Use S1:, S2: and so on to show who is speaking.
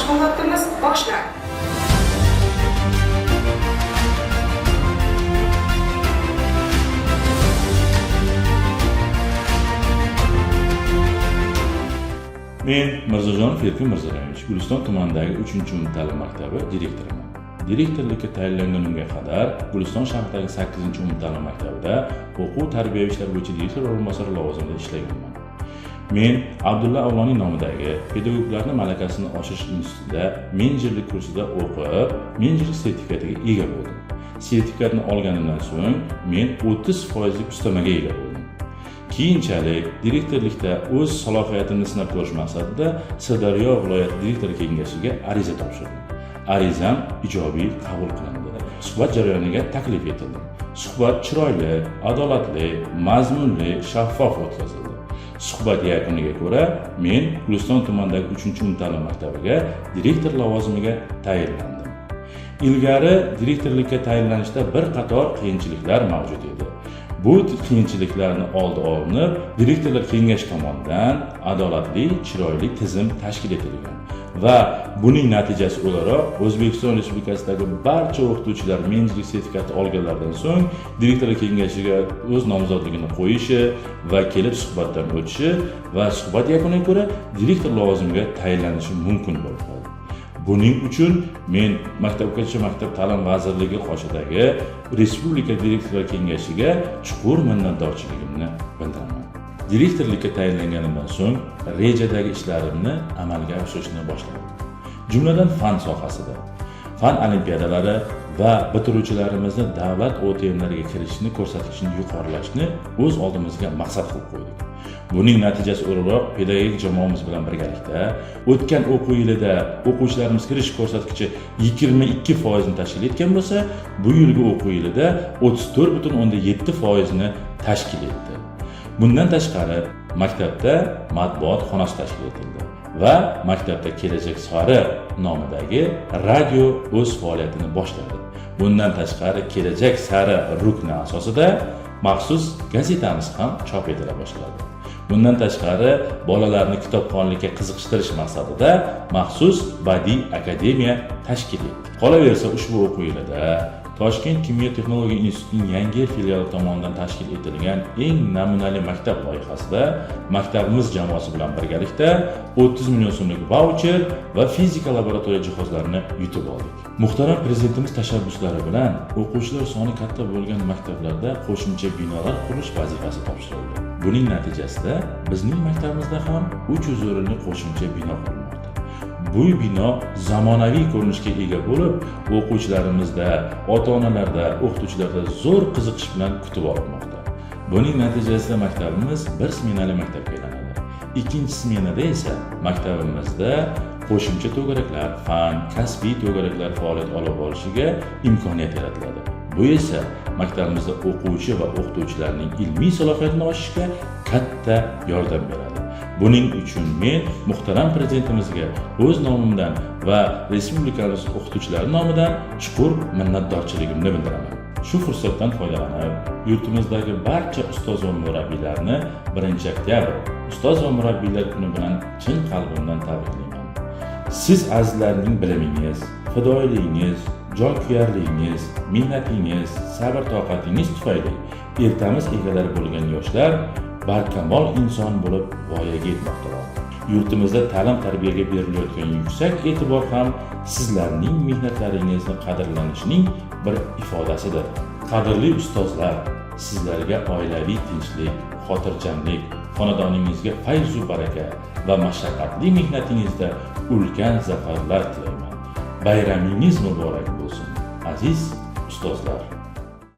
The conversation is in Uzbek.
S1: mashg'ulotimiz boshlandi.
S2: Men Mirzajonov Erkin Mirzalayevich, Guliston tumanidagi 3-umumta'lim maktabi direktoriman. Direktorlikka tayinlanganimga qadar Guliston shahridagi 8-umumta'lim maktabida o'quv-tarbiyaviy ishlar bo'yicha direktor o'rinbosari lavozimida ishlaganman. Men Abdulla Avloniy nomidagi pedagoglarning malakasini oshirish institutida menejerlik kursida o'qib, menejerlik sertifikatiga ega bo'ldim. Sertifikatni olganimdan so'ng men 30% ustamaga ega bo'ldim. Keyinchalik direktorlikda o'z salohiyatimni sinab ko'rish maqsadida Sirdaryo viloyat direktor kengashiga ariza topshirdim. Arizam ijobiy qabul qilindi. Suhbat jarayoniga taklif etildim. Suhbat chiroyli, adolatli, mazmunli, shaffof o'tkazildi. Suhbat yakuniga ko'ra men Guliston tumanidagi 3-umumta'lim maktabiga direktor lavozimiga tayinlandim. Ilgari direktorlikka tayinlanishda bir qator qiyinchiliklar mavjud edi. Bu qiyinchiliklarni oldi olinib, direktorlar kengashi tomonidan adolatli, chiroyli tizim tashkil etilgan va buning natijasi o'laroq O'zbekiston Respublikasidagi barcha o'qituvchilar menejerlik sertifikati olganlardan so'ng direktorlar kengashiga o'z nomzodligini qo'yishi va kelib suhbatdan o'tishi va suhbat yakuniga ko'ra direktor lavozimiga tayinlanishi mumkin bo'lib qoldi. Buning uchun men Maktabgacha maktab ta'lim vazirligi qoshidagi Respublika direktorlar kengashiga chuqur minnatdorchiligimni bildiraman. Direktorlikka tayinlanganimdan so'ng rejadagi ishlarimni amalga oshirishni boshladim. Jumladan fan sohasida fan olimpiadalari va bitiruvchilarimizni davlat OTMlariga kirishni ko'rsatkichini yuqorilashni o'z oldimizga maqsad qilib qo'ydik. Buning natijasi o'laroq pedagogik jamoamiz bilan birgalikda o'tgan o'quv yilida o'quvchilarimiz kirish ko'rsatkichi 22% ni tashkil etgan bo'lsa, bu yilgi o'quv yilida 34.7% ni tashkil etdi. Bundan tashqari maktabda matbuot xonasi tashkil etildi va maktabda Kelajak sari nomidagi radio o'z faoliyatini boshladi. Bundan tashqari Kelajak sari rukni asosida maxsus gazetamiz ham chop etila boshladi. Bundan tashqari bolalarni kitobxonlikka qiziqtirish maqsadida maxsus badiiy akademiya tashkil etdik. Qolaversa ushbu o'quv yilida Toshkent kimyo texnologiya institutining yangi filiali tomonidan tashkil etilgan eng namunali maktab loyihasida maktabimiz jamoasi bilan birgalikda 30 million so'mlik vaucher va fizika laboratoriya jihozlarini yutib oldik. Muhtaram prezidentimiz tashabbuslari bilan o'quvchilar soni katta bo'lgan maktablarda qo'shimcha binolar qurish vazifasi topshirildi. Buning natijasida bizning maktabimizda ham 300 o'rinli qo'shimcha bino qurilmoqda. Bu bino zamonaviy ko'rinishga ega bo'lib, o'quvchilarimizda, ota-onalarda, o'qituvchilarda zo'r qiziqish bilan kutib olmoqda. Buning natijasida maktabimiz bir smenali maktabga aylanadi. Ikkinchi smenada esa maktabimizda qo'shimcha to'garaklar, fan, kasbiy to'garaklar faoliyat olib borishiga imkoniyat yaratiladi. Bu esa maktabimizda o'quvchi va o'qituvchilarning ilmiy salohiyatini oshishga katta yordam beradi. Buning uchun men muhtaram prezidentimizga o'z nomimdan va respublikamiz o'qituvchilari nomidan chuqur minnatdorchiligimni bildiraman. Shu fursatdan foydalanib, yurtimizdagi barcha ustoz va murabbiylarni 1-oktyabr ustoz va murabbiylar kuni bilan chin qalbimdan tabriklayman. Siz azizlarning bilimingiz, fidoyiligingiz, jonkuyarligingiz, mehnatingiz, sabr-toqatingiz tufayli ertamiz egalari bo'lgan yoshlar barkamol inson bo'lib voyaga yetmoqdalar. Yurtimizda ta'lim-tarbiyaga berilayotgan yuksak e'tibor ham sizlarning mehnatlaringizni qadrlanishining bir ifodasidir. Qadrli ustozlar, sizlarga oilaviy tinchlik, xotirjamlik, xonadoningizga fayz-u baraka va mashaqqatli mehnatingizda ulkan zafarlar tilayman. Bayramingiz muborak bo'lsin, aziz ustozlar.